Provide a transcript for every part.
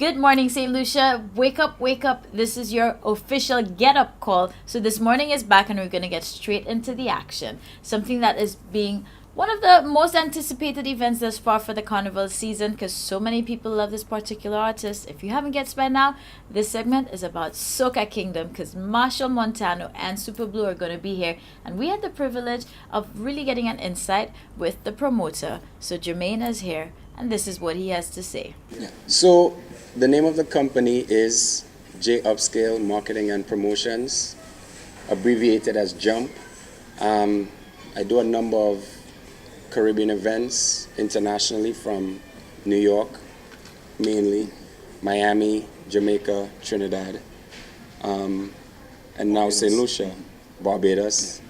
Good morning, St. Lucia. Wake up, wake up. This is your official get up call. So, this morning is back, and we're going to get straight into the action. Something that is being one of the most anticipated events thus far for the carnival season because so many people love this particular artist. If you haven't guessed by now, this segment is about Soca Kingdom because Machel Montano and Super Blue are going to be here, and we had the privilege of really getting an insight with the promoter. So, Jermaine is here, and this is what he has to say. So the name of the company is J Upscale Marketing and Promotions, abbreviated as JUMP. I do a number of Caribbean events internationally from New York, mainly, Miami, Jamaica, Trinidad, and now St. Lucia, Barbados,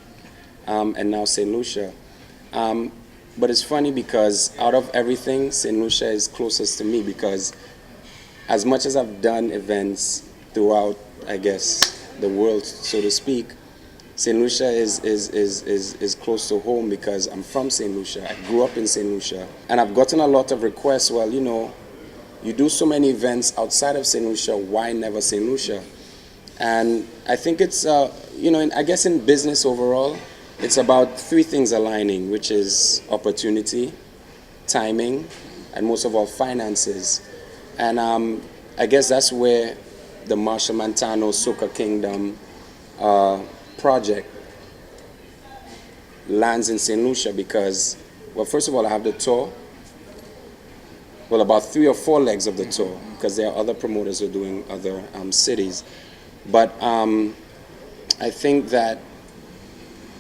and now St. Lucia. But it's funny because out of everything, St. Lucia is closest to me because as much as I've done events throughout, I guess, the world, so to speak, St. Lucia is close to home because I'm from St. Lucia. I grew up in St. Lucia. And I've gotten a lot of requests, well, you do so many events outside of St. Lucia, why never St. Lucia? And I think it's, I guess in business overall, it's about three things aligning, which is opportunity, timing, and most of all, finances. And I guess that's where the Machel Montano Soca Kingdom project lands in St. Lucia because, well, first of all, I have the tour. Well, about 3 or 4 legs of the tour because there are other promoters who are doing other cities. But I think that,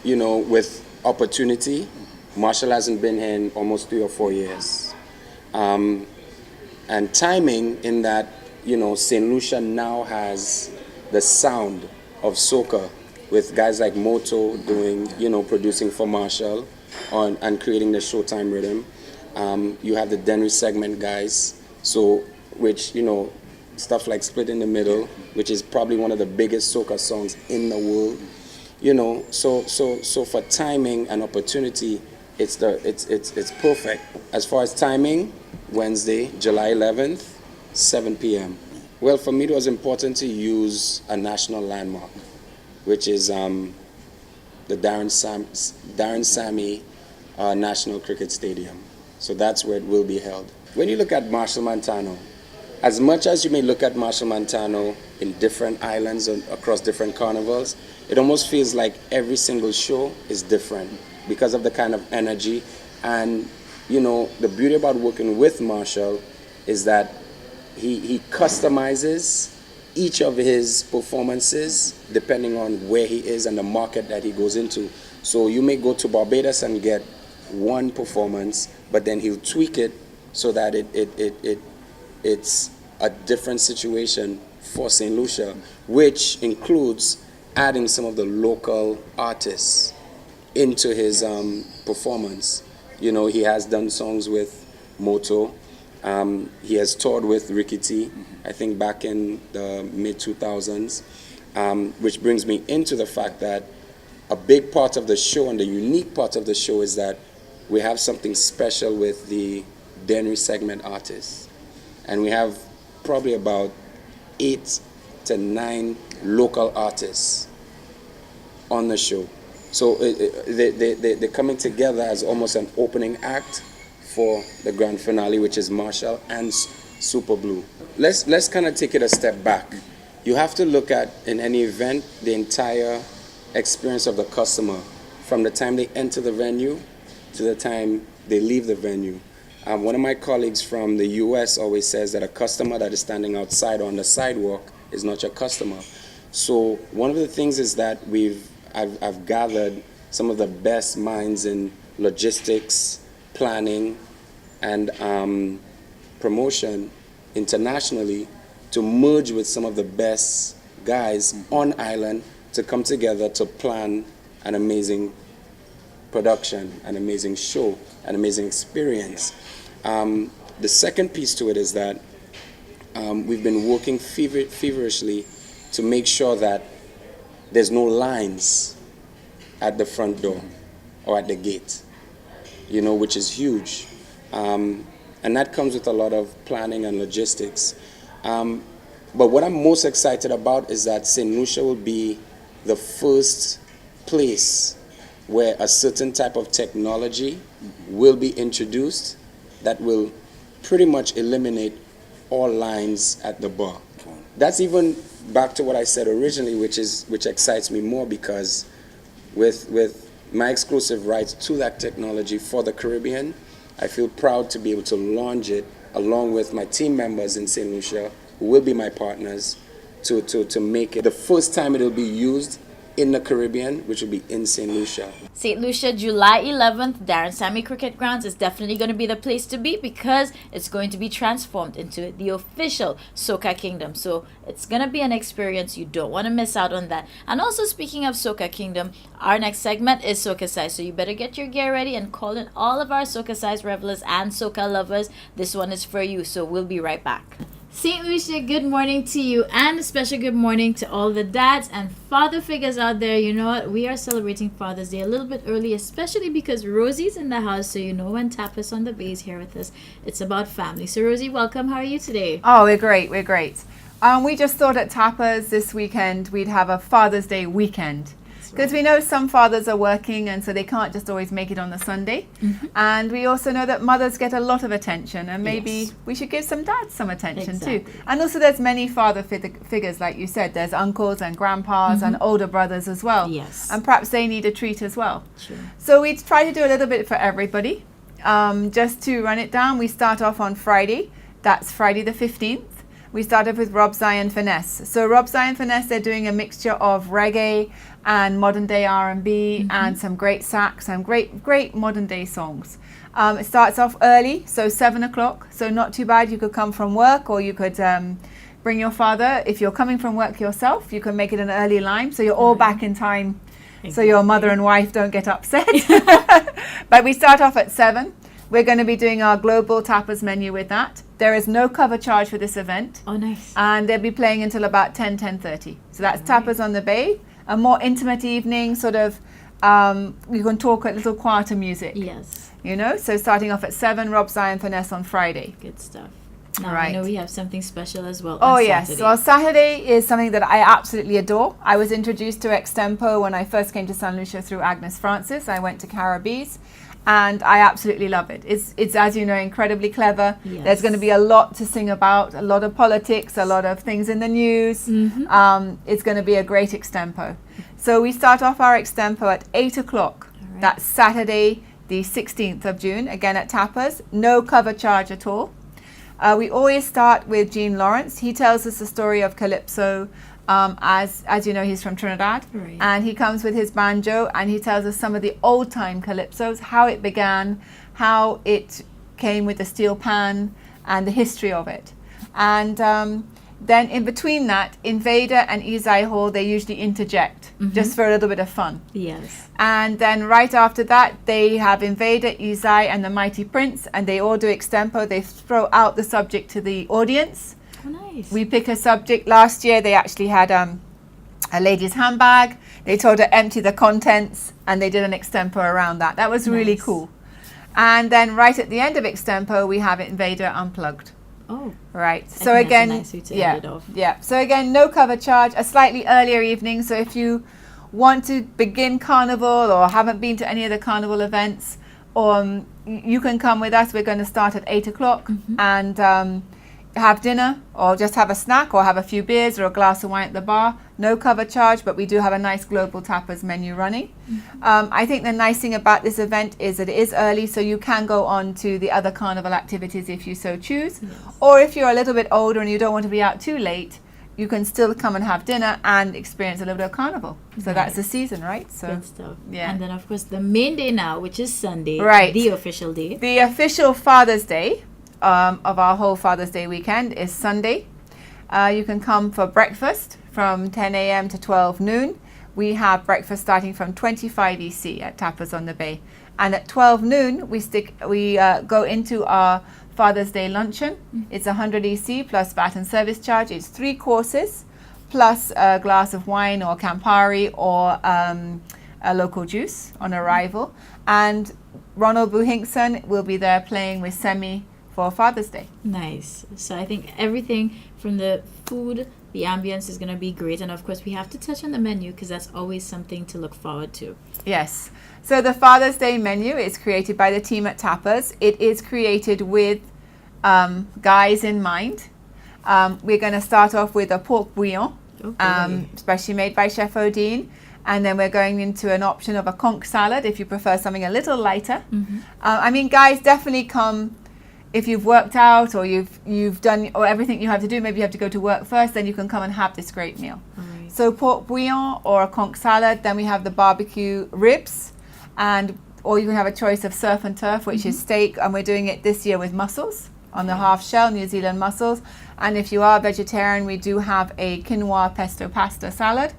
with opportunity, Machel hasn't been here in almost 3 or 4 years. And timing in that, St. Lucia now has the sound of soca with guys like Moto doing, producing for Machel and creating the Showtime rhythm. You have the Denry segment guys, which, stuff like Split in the Middle, which is probably one of the biggest soca songs in the world. So for timing and opportunity, it's perfect. As far as timing, Wednesday, July 11th, 7 p.m. Well, for me, it was important to use a national landmark, which is the Darren Sammy National Cricket Stadium. So that's where it will be held. When you look at Machel Montano, as much as you may look at Machel Montano in different islands and across different carnivals, it almost feels like every single show is different because of the kind of energy. And, the beauty about working with Machel is that he customizes each of his performances depending on where he is and the market that he goes into. So you may go to Barbados and get one performance, but then he'll tweak it so that it's a different situation for St. Lucia, which includes adding some of the local artists into his performance. He has done songs with Moto. He has toured with Ricky T, I think back in the mid-2000s, which brings me into the fact that a big part of the show and the unique part of the show is that we have something special with the Denry segment artists. And we have probably about 8 to 9 local artists on the show. So they're coming together as almost an opening act for the grand finale, which is Machel and Super Blue. Let's kind of take it a step back. You have to look at, in any event, the entire experience of the customer from the time they enter the venue to the time they leave the venue. One of my colleagues from the US always says that a customer that is standing outside on the sidewalk is not your customer. So one of the things is that I've gathered some of the best minds in logistics, planning, and promotion internationally to merge with some of the best guys on island to come together to plan an amazing production, an amazing show, an amazing experience. The second piece to it is that we've been working feverishly to make sure that there's no lines at the front door or at the gate, which is huge. And that comes with a lot of planning and logistics. But what I'm most excited about is that St. Lucia will be the first place where a certain type of technology will be introduced that will pretty much eliminate all lines at the bar. That's even back to what I said originally, which excites me more, because with my exclusive rights to that technology for the Caribbean, I feel proud to be able to launch it along with my team members in St. Lucia, who will be my partners, to make it the first time it will be used in the Caribbean, which will be in St. Lucia. St. Lucia, July 11th, Darren Sammy Cricket Grounds is definitely going to be the place to be, because it's going to be transformed into the official Soca Kingdom. So it's going to be an experience. You don't want to miss out on that. And also, speaking of Soca Kingdom, our next segment is Soca Size. So you better get your gear ready and call in all of our Soca Size revelers and Soca lovers. This one is for you. So we'll be right back. St. Lucia, good morning to you, and a special good morning to all the dads and father figures out there. You know what? We are celebrating Father's Day a little bit early, especially because Rosie's in the house. So you know, when Tapas on the Bay is here with us, it's about family. So Rosie, welcome. How are you today? Oh, we're great. We're great. We just thought at Tapas this weekend we'd have a Father's Day weekend. Because we know some fathers are working, and so they can't just always make it on the Sunday. And we also know that mothers get a lot of attention, and maybe we should give some dads some attention too. And also there's many father figures, like you said. There's uncles and grandpas and older brothers as well. Yes. And perhaps they need a treat as well. Sure. So we try to do a little bit for everybody. Just to run it down, we start off on Friday. That's Friday the 15th. We started with Rob Zion Finesse. So Rob Zion Finesse, they're doing a mixture of reggae and modern day R&B and some great sax and great modern day songs. It starts off early, so 7 o'clock. So not too bad. You could come from work, or you could bring your father. If you're coming from work yourself, you can make it an early line, so you're all back in time. So your mother and wife don't get upset. But we start off at 7. We're going to be doing our global tapas menu with that. There is no cover charge for this event. Oh, nice. And they'll be playing until about 10:30. So that's Tapas on the Bay. A more intimate evening, sort of, you can talk a little quieter music. Yes. You know, so starting off at 7, Rob Zion Finesse on Friday. Good stuff. Now, Right. I know we have something special as well Oh on yes, Saturday. well Saturday is something that I absolutely adore. I was introduced to Extempo when I first came to St. Lucia through Agnes Francis. I went to Caribbees, and I absolutely love it. It's as you know, incredibly clever. Yes. There's going to be a lot to sing about, a lot of politics, a lot of things in the news. It's going to be a great Extempo. So we start off our Extempo at 8 o'clock. right. That's Saturday the 16th of June, again at Tapas. No cover charge at all. We always start with Gene Lawrence. He tells us the story of Calypso. As you know, he's from Trinidad, Right. and he comes with his banjo, and he tells us some of the old time calypsos, how it began, how it came with the steel pan, and the history of it. And then in between that, Invader and Izai Hall, they usually interject just for a little bit of fun. Yes. And then right after that, they have Invader, Izai, and the Mighty Prince, and they all do extempo. They throw out the subject to the audience. Oh, nice. We pick a subject. Last year, they actually had a lady's handbag. They told her empty the contents, and they did an extempo around that. That was really Nice. cool. And then right at the end of extempo, we have Invader Unplugged. Oh, Right. I So think that's a again, nice way to yeah, end it off. yeah. So again, no cover charge. A slightly earlier evening. So if you want to begin Carnival or haven't been to any of the Carnival events, you can come with us. We're going to start at 8 o'clock and have dinner, or just have a snack, or have a few beers or a glass of wine at the bar. No cover charge, but we do have a nice global tapas menu running. I think the nice thing about this event is that it is early, so you can go on to the other carnival activities if you so choose. Or if you're a little bit older and you don't want to be out too late, you can still come and have dinner and experience a little bit of carnival. So that's the season, right? So Good stuff. yeah. And then, of course, the main day now, which is Sunday, Right. the official day. the official Father's Day of our whole Father's Day weekend is Sunday. You can come for breakfast from 10 a.m. to 12 noon. We have breakfast starting from 25 EC at Tapas on the Bay. And at 12 noon, we go into our Father's Day luncheon. It's 100 EC plus VAT and service charge. It's 3 courses plus a glass of wine or Campari or a local juice on arrival. And Ronald Buhinkson will be there playing with Semi for Father's Day. Nice. So I think everything from the food, the ambience is going to be great. And of course, we have to touch on the menu because that's always something to look forward to. Yes. So the Father's Day menu is created by the team at Tapas. It is created with guys in mind. We're going to start off with a pork bouillon, specially made by Chef Odine. And then we're going into an option of a conch salad if you prefer something a little lighter. I mean, guys, definitely come if you've worked out or you've done or everything you have to do. Maybe you have to go to work first, then you can come and have this great meal. Right. So pork bouillon or a conch salad. Then we have the barbecue ribs, or you can have a choice of surf and turf, which is steak, and we're doing it this year with mussels on the half shell, New Zealand mussels. And if you are vegetarian, we do have a quinoa pesto pasta salad.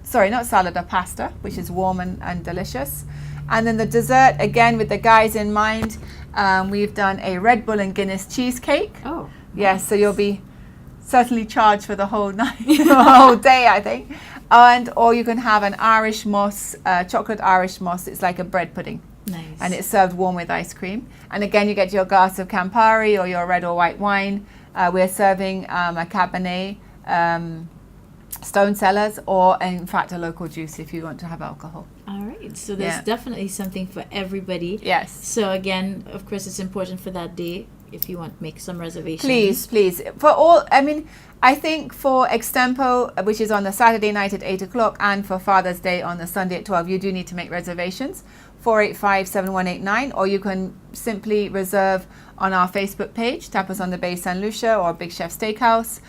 Sorry, not salad, a pasta, which is warm and delicious. And then the dessert, again, with the guys in mind, we've done a Red Bull and Guinness cheesecake. Oh. Yes, so you'll be certainly charged for the whole night, the whole day, I think. Or you can have an Irish moss, chocolate Irish moss. It's like a bread pudding. Nice. And it's served warm with ice cream. And again, you get your glass of Campari or your red or white wine. We're serving a Cabernet, Stone Cellars, or in fact a local juice if you want to have alcohol. All right. So there's definitely something for everybody. Yes. So again, of course, it's important for that day if you want to make some reservations. Please. For all, I mean, I think for Extempo, which is on the Saturday night at 8 o'clock, and for Father's Day on the Sunday at 12, you do need to make reservations. 485-7189, or you can simply reserve on our Facebook page, Tapas on the Bay San Lucia or Big Chef Steakhouse,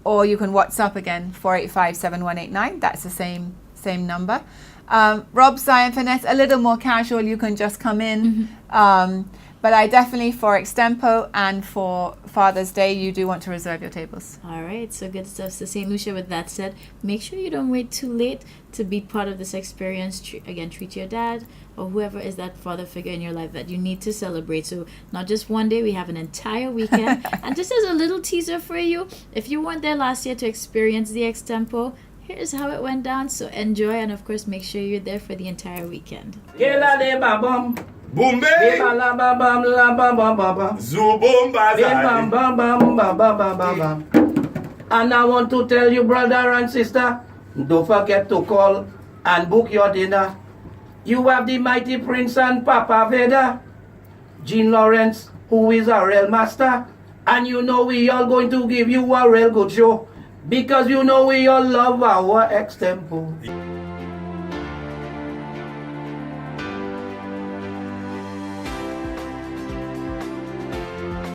or you can WhatsApp again, 485-7189. That's the same number. Rob, Zion, Finesse, a little more casual. You can just come in. But I definitely, for Extempo and for Father's Day, you do want to reserve your tables. All right, so good stuff. So St. Lucia, with that said, make sure you don't wait too late to be part of this experience. Treat your dad or whoever is that father figure in your life that you need to celebrate. So not just one day, we have an entire weekend. And just as a little teaser for you, if you weren't there last year to experience the Extempo, here's how it went down. So enjoy, and of course, make sure you're there for the entire weekend. Boom bay, Zoom And I want to tell you, brother and sister, don't forget to call and book your dinner. You have the mighty Prince and Papa Veda, Jean Lawrence, who is a real master. And you know we all going to give you a real good show, because you know we all love our Extempo.